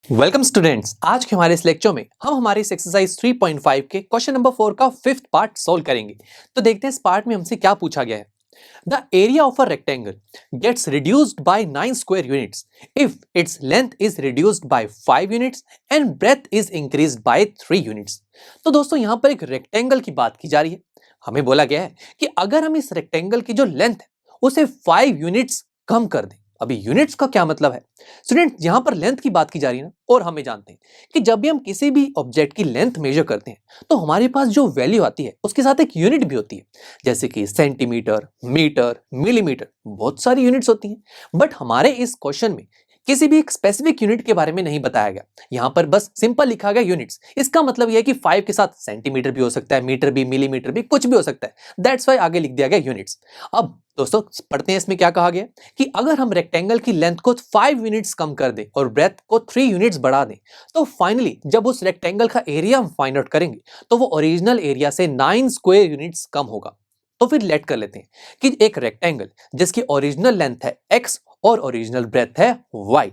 Welcome students. आज के हमारे इस लेक्चर में हम हमारे इस एक्सरसाइज 3.5 के क्वेश्चन नंबर 4 का फिफ्थ पार्ट सॉल्व करेंगे। तो देखते हैं इस पार्ट में हमसे क्या पूछा गया है। The area of a rectangle gets reduced by 9 square units if its length is reduced by 5 units and breadth is increased by 3 units. तो दोस्तों यहाँ पर एक रेक्टेंगल की बात की जा रही है। हमें बोला गया है कि अगर हम इस रेक्टेंगल की जो लेंथ है उसे 5 यूनिट्स कम कर दें। अभी यूनिट्स का क्या मतलब है स्टूडेंट? यहां पर लेंथ की बात की जा रही है ना, और हमें जानते हैं कि जब भी हम किसी भी ऑब्जेक्ट की लेंथ मेजर करते हैं तो हमारे पास जो वैल्यू आती है उसके साथ एक यूनिट भी होती है, जैसे कि सेंटीमीटर, मीटर, मिलीमीटर, बहुत सारी यूनिट्स होती हैं। बट हमारे इस क्वेश्चन में किसी भी एक स्पेसिफिक यूनिट के बारे में नहीं बताया गया। यहां पर बस सिंपल लिखा गया यूनिट्स। इसका मतलब यह है कि 5 के साथ सेंटीमीटर भी हो सकता है, मीटर भी, मिलीमीटर भी, कुछ भी हो सकता है। दैट्स वाई आगे लिख दिया गया यूनिट्स। अब दोस्तों पढ़ते हैं इसमें क्या कहा गया कि अगर हम रेक्टेंगल की लेंथ को 5 यूनिट्स कम कर दें और ब्रेथ को 3 यूनिट्स बढ़ा दें तो फाइनली जब उस रेक्टेंगल का एरिया हम फाइंड आउट करेंगे तो वो ओरिजिनल एरिया से 9 स्क्वायर यूनिट्स कम होगा। तो फिर लेट कर लेते हैं कि एक रेक्टेंगल जिसकी ओरिजिनल लेंथ है x और ओरिजिनल ब्रेथ है y।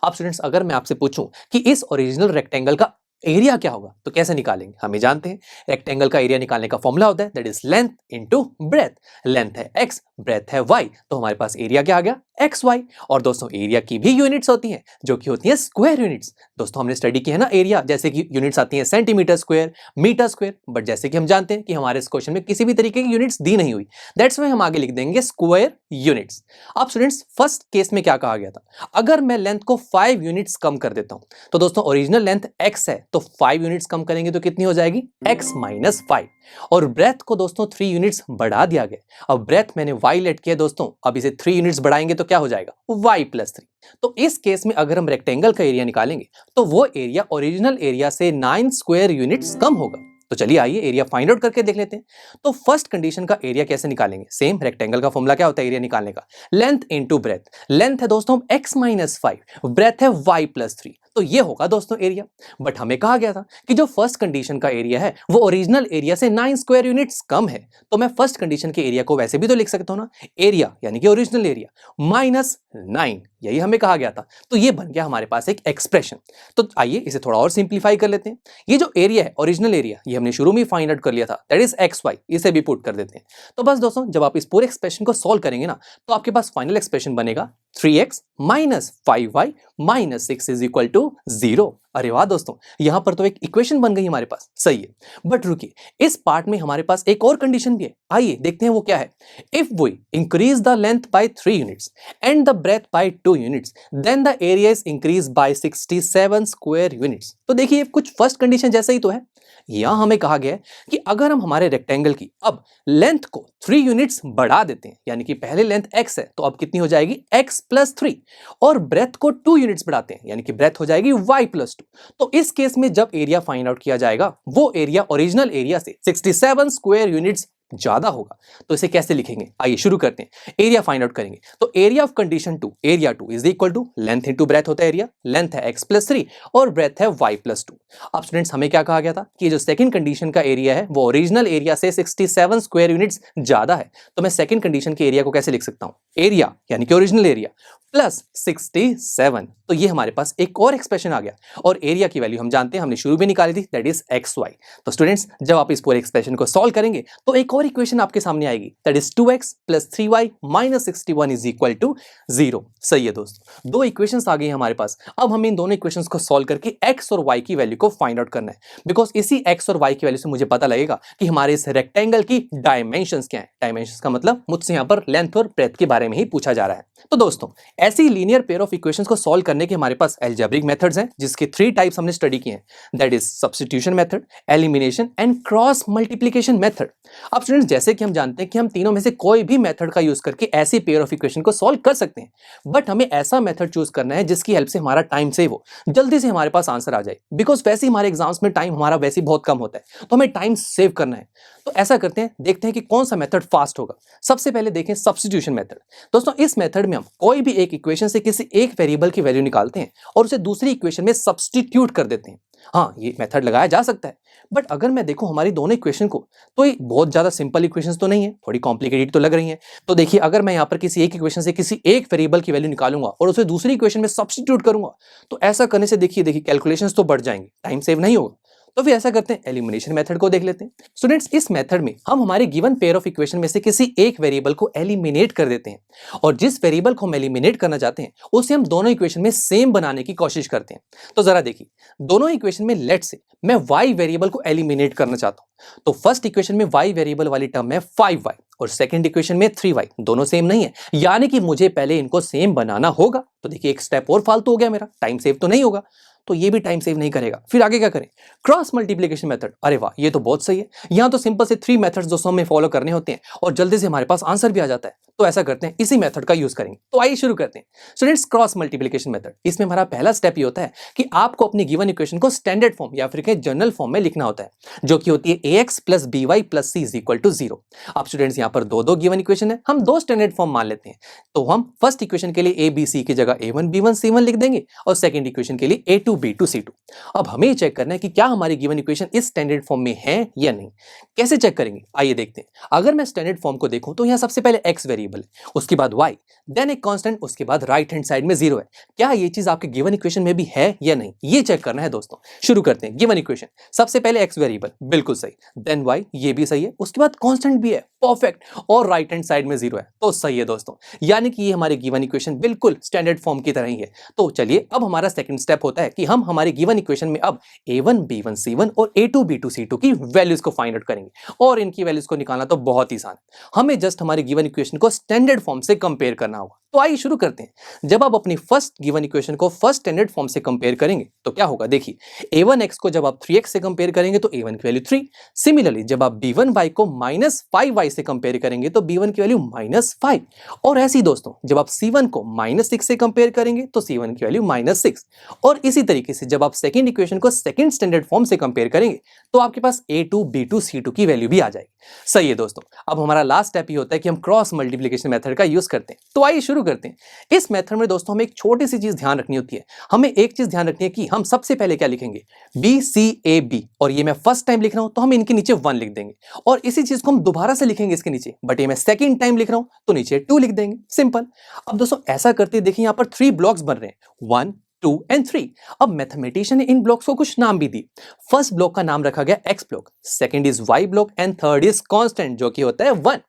अब स्टूडेंट्स अगर मैं आपसे पूछूं कि इस ओरिजिनल रेक्टेंगल का एरिया क्या होगा तो कैसे निकालेंगे? हमें जानते हैं रेक्टेंगल का एरिया निकालने का फॉर्मूला होता है that is length into breath. Length है x, ब्रेथ है y, तो हमारे पास एरिया क्या आ गया? xy। और दोस्तों एरिया की भी यूनिट्स होती हैं जो कि होती हैं स्क्वायर यूनिट्स। दोस्तों हमने स्टडी किया है ना एरिया, जैसे कि यूनिट्स आती हैं centimetre square, metre square. But जैसे कि हम जानते हैं कि हमारे इस क्वेश्चन में किसी भी तरीके की यूनिट्स दी नहीं हुई, दैट्स वाई हम आगे लिख देंगे स्क्वायर यूनिट्स। अब स्टूडेंट्स फर्स्ट केस में क्या कहा गया था? अगर मैं लेंथ को 5 यूनिट्स कम कर देता हूं तो दोस्तों ओरिजिनल लेंथ x है तो 5 यूनिट्स कम करेंगे तो कितनी हो जाएगी? x minus 5। और ब्रेथ को दोस्तों 3 यूनिट्स बढ़ा दिया गया। अब ब्रेथ मैंने y लेट किया दोस्तों, अब इसे 3 यूनिट्स बढ़ाएंगे तो क्या हो जाएगा? y plus 3। तो इस केस में अगर हम रेक्टेंगल का एरिया निकालेंगे तो वो एरिया ओरिजिनल एरिया से 9 स्क्वायर यूनिट्स कम होगा। तो चलिए आइए एरिया फाइंड आउट करके देख लेते हैं। तो फर्स्ट कंडीशन का एरिया कैसे निकालेंगे? सेम रेक्टेंगल का फॉर्मूला क्या होता है एरिया निकालने का? Length into breath. लेंथ है दोस्तों x माइनस 5, ब्रेथ है y प्लस 3, तो ये होगा दोस्तों एरिया। बट हमें कहा गया था कि जो फर्स्ट कंडीशन का एरिया है वो ओरिजिनल एरिया से 9 स्क्वायर यूनिट्स कम है, तो मैं फर्स्ट कंडीशन के एरिया को वैसे भी तो लिख सकता हूं ना, एरिया यानी कि ओरिजिनल एरिया माइनस 9, यही हमें कहा गया था। तो ये बन गया हमारे पास एक एक्सप्रेशन। तो आइए इसे थोड़ा और सिंप्लीफाई कर लेते हैं। ये जो एरिया है ओरिजिनल एरिया, ये हमने शुरू में फाइंड आउट कर लिया था, दैट इज xy। इसे भी पुट कर देते हैं। तो बस दोस्तों जब आप इस पूरे एक्सप्रेशन को सॉल्व करेंगे ना तो आपके पास फाइनल एक्सप्रेशन बनेगा 3x minus 5y minus 6 is equal to 0। अरे वाह दोस्तों, यहां पर तो एक इक्वेशन बन गई हमारे पास। सही है, बट रुकिए, इस पार्ट में हमारे पास एक और कंडीशन भी है। आइए देखते हैं वो क्या है। If we increase the length by 3 units and the breadth by 2 units then the area is increase by 67 square units. तो देखिए कुछ फर्स्ट कंडीशन जैसा ही तो है। यहां हमें कहा गया है कि अगर हम हमारे रेक्टेंगल की अब लेंथ को 3 यूनिट्स बढ़ा देते हैं, यानी कि पहले लेंथ x है तो अब कितनी हो जाएगी? x प्लस 3, और ब्रेथ को 2 यूनिट्स बढ़ाते हैं यानी कि ब्रेथ हो जाएगी y प्लस 2। तो इस केस में जब एरिया फाइंड आउट किया जाएगा वो एरिया ओरिजिनल एरिया से 67 स्क्वायर यूनिट्स ज्यादा होगा। तो इसे कैसे लिखेंगे? आइए शुरू करते हैं। एरिया फाइंड आउट करेंगे तो area of condition 2, area 2 is equal to length into breadth होता है एरिया। लेंथ है x प्लस 3 और ब्रेथ है y प्लस 2। अब स्टूडेंट्स हमें क्या कहा गया था कि जो सेकंड कंडीशन का एरिया है वो ओरिजिनल एरिया से 67 स्क्वायर यूनिट्स ज्यादा है। तो मैं सेकंड कंडीशन के एरिया को कैसे लिख सकता हूं? एरिया यानी कि ओरिजिनल एरिया प्लस 67। तो ये हमारे पास एक और एक्सप्रेशन आ गया, और एरिया की वैल्यू हम जानते हैं, हमने शुरू में निकाली थी, दैट इज xy। तो स्टूडेंट्स जब आप इस पूरे एक्सप्रेशन को सॉल्व करेंगे तो एक और इक्वेशन आपके सामने आएगी, that is 2x plus 3y minus 61 is equal to 0। सही है दोस्तों, दो इक्वेशंस आ गई हमारे पास। अब हमें इन दोनों इक्वेशंस को सॉल्व करके x और y की वैल्यू को फाइंड आउट करना है, बिकॉज इसी x और y की वैल्यू से मुझे पता लगेगा कि हमारे इस रेक्टेंगल की डायमेंशंस क्या है। डायमेंशंस का मतलब मुझसे यहाँ पर लेंथ और ब्रेथ के बारे में ही पूछा जा रहा है। तो दोस्तों ऐसी लीनियर पेयर ऑफ इक्वेशंस को सॉल्व करने के हमारे पास अलजेब्रिक मेथड्स हैं, जिसके 3 टाइप्स हमने स्टडी किए हैं, that is substitution method, elimination and cross multiplication method. अब स्टूडेंट्स जैसे कि हम जानते हैं कि हम तीनों में से कोई भी मेथड का यूज करके ऐसी पेयर ऑफ इक्वेशन को सॉल्व कर सकते हैं, बट हमें ऐसा मेथड चूज करना है जिसकी हेल्प से हमारा टाइम सेव हो, जल्दी से हमारे पास आंसर आ जाए। बिकॉज वैसे ही हमारे एग्जाम्स में टाइम हमारा वैसे ही बहुत कम होता है, तो हमें टाइम सेव करना है। तो ऐसा करते हैं, देखते हैं कि कौन सा मेथड फास्ट होगा। सबसे पहले देखें सब्स्टिट्यूशन मेथड। दोस्तों इस मेथड में हम कोई भी एक एक इक्वेशन से किसी एक वेरिएबल की वैल्यू निकालते हैं और उसे दूसरी इक्वेशन में सब्स्टिट्यूट कर देते हैं। हाँ, ये मेथड लगाया जा सकता है, बट अगर मैं देखूं हमारी दोनों इक्वेशन को, तो ये बहुत ज्यादा सिंपल इक्वेशंस तो नहीं है, थोड़ी कॉम्प्लिकेटेड तो लग रही हैं। तो देखिए, अगर मैं यहाँ पर किसी एक इक्वेशन से किसी एक वेरिएबल की वैल्यू निकालूंगा और उसे दूसरी इक्वेशन में सब्स्टिट्यूट करूंगा, तो ऐसा करने से देखिए कैलकुलेशंस तो बढ़ जाएंगे, टाइम सेव नहीं होगा। तो फिर ऐसा करते हैं, एलिमिनेशन मेथड को देख लेते हैं। स्टूडेंट्स, इस मेथड में हम हमारे गिवन पेयर ऑफ इक्वेशन में से किसी एक वेरिएबल को एलिमिनेट कर देते हैं और जिस वेरिएबल को हम एलिमिनेट करना चाहते हैं उसे हम दोनों इक्वेशन में सेम बनाने की कोशिश करते हैं। तो जरा देखिए, दोनों इक्वेशन में लेट से मैं y वेरिएबल को एलिमिनेट करना चाहता हूं, तो फर्स्ट इक्वेशन में y वेरिएबल वाली टर्म में 5y और सेकंड इक्वेशन में 3y, दोनों सेम नहीं है, यानी कि मुझे पहले इनको सेम बनाना होगा। तो देखिए, एक स्टेप और फालतू हो गया मेरा, टाइम सेव तो नहीं होगा, तो ये भी टाइम सेव नहीं करेगा। फिर आगे क्या करें, क्रॉस मल्टीप्लिकेशन मेथड। अरे वाह, ये तो बहुत सही है। यहां तो सिंपल से 3 मेथड्स दोस्तों हमें फॉलो करने होते हैं और जल्दी से हमारे पास आंसर भी आ जाता है। तो ऐसा करते हैं, इसी मेथड का यूज करेंगे। तो आइए शुरू करते हैं। स्टूडेंट्स, क्रॉस मल्टीप्लिकेशन मेथड, इसमें हमारा पहला स्टेप ये होता है कि आपको अपनी गिवन इक्वेशन को स्टैंडर्ड फॉर्म या फिर जनरल फॉर्म में लिखना होता है, जो कि होती है ax + by + c = 0। अब स्टूडेंट्स, यहाँ पर दो गिवन इक्वेशन है, हम दो स्टैंडर्ड फॉर्म मान लेते हैं। तो हम फर्स्ट इक्वेशन के लिए abc की जगह a1 b1 c1 लिख देंगे और सेकंड इक्वेशन के लिए a2 b2 c2। अब हमें चेक करना है कि क्या हमारी गिवन इक्वेशन इस स्टैंडर्ड फॉर्म में है या नहीं। कैसे चेक करेंगे, आइए देखते हैं। अगर मैं स्टैंडर्ड फॉर्म को देखूं तो यहां सबसे पहले x वेरिएबल है, उसके बाद y, देन एक कांस्टेंट, उसके बाद राइट हैंड साइड में 0 है। क्या ये चीज आपके गिवन इक्वेशन में भी है या नहीं, ये चेक करना है दोस्तों। शुरू करते हैं। गिवन इक्वेशन, सबसे पहले x वेरिएबल, बिल्कुल सही, देन y, ये भी सही है, उसके बाद कांस्टेंट भी है, परफेक्ट, और राइट हैंड साइड में 0 है, तो सही है दोस्तों। यानी कि ये हमारी गिवन इक्वेशन बिल्कुल स्टैंडर्ड फॉर्म की तरह ही है। तो चलिए, अब हमारा सेकंड स्टेप होता है कि हम हमारी गिवन इक्वेशन में अब a1 b1 c1 और a2 b2 c2 की वैल्यूज को फाइंड आउट करेंगे और इनकी वैल्यूज को निकालना तो बहुत ही आसान है। हमें जस्ट हमारी गिवन इक्वेशन को स्टैंडर्ड फॉर्म से कंपेयर करना होगा। तो आइए शुरू करते हैं। जब आप अपनी फर्स्ट गिवन इक्वेशन को फर्स्ट स्टैंडर्ड फॉर्म से कंपेयर करेंगे तो क्या होगा, देखिए a1x को जब आप 3x से कंपेयर करेंगे तो a1 की वैल्यू 3। सिमिलरली, जब आप b1y को -5y से कंपेयर करेंगे तो b1 की वैल्यू -5। और ऐसे ही दोस्तों, जब आप c1 को -6 से कंपेयर करेंगे तो c1 की वैल्यू -6। और इसी तरीके से जब आप सेकंड इक्वेशन को सेकंड स्टैंडर्ड फॉर्म से कंपेयर करेंगे तो आपके पास a2 b2 c2 की वैल्यू भी आ जाएगी। सही है दोस्तों। अब हमारा लास्ट स्टेप ये होता है कि हम क्रॉस मल्टीप्लिकेशन मेथड का यूज करते हैं। तो आइए शुरू करते हैं। इस मेथड में दोस्तों हमें एक छोटी सी चीज ध्यान रखनी होती है। हमें एक चीज ध्यान रखनी है कि हम सबसे पहले क्या लिखेंगे, बी सी ए बी, और ये मैं फर्स्ट टाइम लिख रहा हूं तो हम इनके नीचे 1 लिख देंगे, और इसी चीज को हम दोबारा से लिखेंगे इसके नीचे, बट ये मैं सेकंड टाइम लिख रहा हूं तो नीचे 2 लिख देंगे, सिंपल। अब दोस्तों ऐसा करते देखिए, यहां पर 3 ब्लॉक्स बन रहे हैं, 1 2 एंड 3। अब मैथमेटिशियन ने इन ब्लॉक्स को कुछ नाम भी दी। फर्स्ट ब्लॉक का नाम रखा गया X block, second is Y block and third is constant, जो कि होता है 1।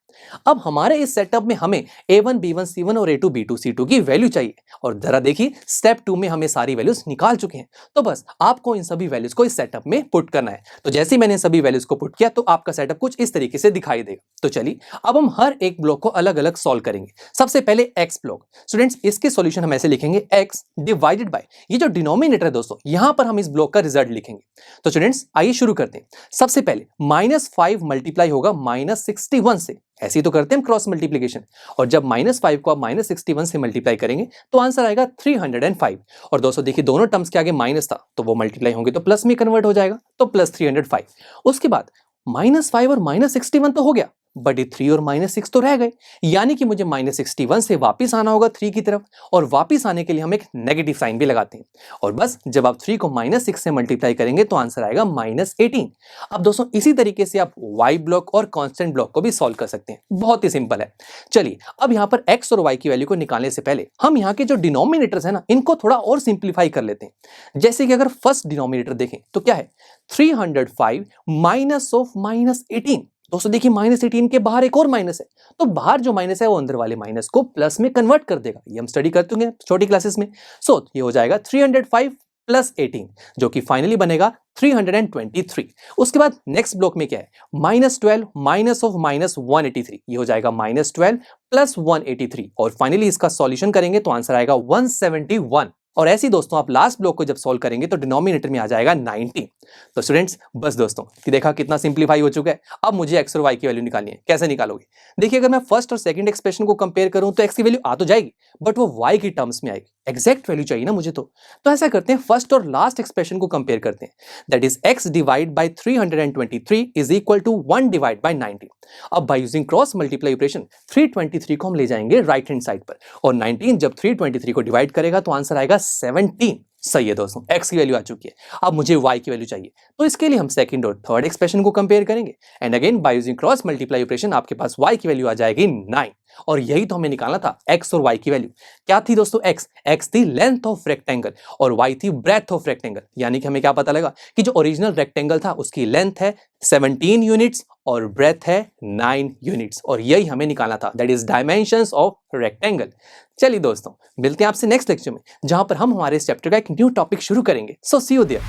अब हमारे इस सेटअप में हमें a1 b1 c1 और a2 b2 c2 की वैल्यू चाहिए, और जरा देखिए स्टेप 2 में हमें सारी वैल्यूज निकाल चुके हैं। तो बस आपको इन सभी वैल्यूज को इस सेटअप में पुट करना है। तो जैसे ही मैंने सभी वैल्यूज को पुट किया तो आपका सेटअप कुछ इस तरीके से दिखाई देगा। तो चलिए, अब हम हर एक ब्लॉक को अलग अलग सॉल्व करेंगे। सबसे पहले एक्स ब्लॉक। स्टूडेंट्स, इसके सॉल्यूशन हम ऐसे लिखेंगे, एक्स डिवाइडेड बाय, ये जो डिनोमिनेटर है दोस्तों, यहां पर हम इस ब्लॉक का रिजल्ट लिखेंगे। तो स्टूडेंट्स आइए शुरू करते हैं। सबसे पहले -5 मल्टीप्लाई होगा -61 से, ऐसे ही तो करते हैं हम क्रॉस मल्टीप्लिकेशन, और जब -5 को आप -61 से मल्टीप्लाई करेंगे तो आंसर आएगा 305। और दोस्तों देखिए, दोनों टर्म्स के आगे माइनस था तो वो मल्टीप्लाई होंगे तो प्लस में कन्वर्ट हो जाएगा, तो +305। उसके बाद -5 और -61 तो हो गया, बट ये 3 और -6 तो रह गए, यानी कि मुझे -61 से वापस आना होगा 3 की तरफ, और वापस आने के लिए हम एक नेगेटिव साइन भी लगाते हैं। और बस जब आप 3 को -6 से मल्टीप्लाई करेंगे तो आंसर आएगा -18। अब दोस्तों इसी तरीके से आप y ब्लॉक और कांस्टेंट ब्लॉक को भी सॉल्व कर सकते हैं, बहुत ही सिंपल है। चलिए, अब यहाँ पर x और y की वैल्यू को निकालने से पहले हम यहाँ के जो डिनोमिनेटर्स है ना, इनको थोड़ा और सिंप्लीफाई कर लेते हैं। जैसे कि अगर फर्स्ट डिनोमिनेटर देखें तो क्या है, 305 -18। दोस्तों देखिए, -18 के बाहर एक और माइनस है, तो बाहर जो माइनस है वो अंदर वाले माइनस को प्लस में कन्वर्ट कर देगा। ये हम स्टडी करते होंगे छोटी क्लासेस में। सो ये हो जाएगा 305 + 18, जो कि फाइनली बनेगा 323। उसके बाद नेक्स्ट ब्लॉक में क्या है, -12 -183, ये हो जाएगा -12 + 183, और फाइनली इसका सॉल्यूशन करेंगे तो आंसर आएगा 171। और ऐसे ही दोस्तों आप लास्ट ब्लॉक को जब सॉल्व करेंगे तो डिनोमिनेटर में आ जाएगा 19। तो स्टूडेंट्स बस दोस्तों कि देखा कितना सिंप्लीफाई हो चुका है। अब मुझे एक्स और वाई की वैल्यू निकालनी है। कैसे निकालोगे? देखिए अगर मैं फर्स्ट और सेकंड एक्सप्रेशन को कंपेयर करूं तो एक्स की वैल्यू आ तो जाएगी, बट वो वाई की टर्म्स में आएगी। एग्जैक्ट वैल्यू चाहिए ना मुझे तो ऐसा करते हैं, फर्स्ट और लास्ट एक्सप्रेशन को कंपेयर करते हैं। That is X divide by 323 is equal to 1 divide by 90। अब by using cross multiply operation 323 को हम ले जाएंगे राइट हैंड साइड पर, और 19 जब 323 को डिवाइड करेगा तो आंसर आएगा 17। सही है दोस्तों, x की वैल्यू आ चुकी है। अब मुझे y की वैल्यू चाहिए, तो इसके लिए हम सेकंड और थर्ड एक्सप्रेशन को कंपेयर करेंगे। And again bye using cross multiply operation आपके पास y की वैल्यू आ जाएगी 9। और यही तो हमें निकालना था, x और y की वैल्यू। क्या थी दोस्तों? x थी लेंथ ऑफ रेक्टेंगल और y थी ब्रेथ ऑफ रेक्टेंगल। यानी कि हमें क्या पता लगा कि जो ओरिजिनल रेक्टेंगल था उसकी लेंथ है 17 यूनिट्स और ब्रेथ है 9 यूनिट्स, और यही हमें निकालना था, that is dimensions of rectangle. चलिए दोस्तों मिलते हैं आपसे नेक्स्ट लेक्चर में, जहां पर हम हमारे इस चैप्टर का एक न्यू टॉपिक शुरू करेंगे। So see you there.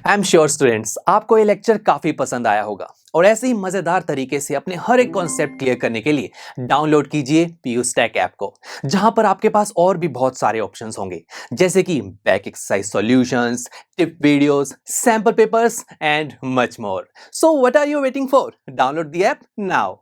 I am sure students आपको ये लेक्चर काफी पसंद आया होगा, और ऐसे ही मजेदार तरीके से अपने हर एक कॉन्सेप्ट क्लियर करने के लिए डाउनलोड कीजिए पीयूस्टैक ऐप को, जहां पर आपके पास और भी बहुत सारे ऑप्शंस होंगे, जैसे कि back exercise solutions, tip videos, sample papers and much more. So what are you waiting for? Download the app now.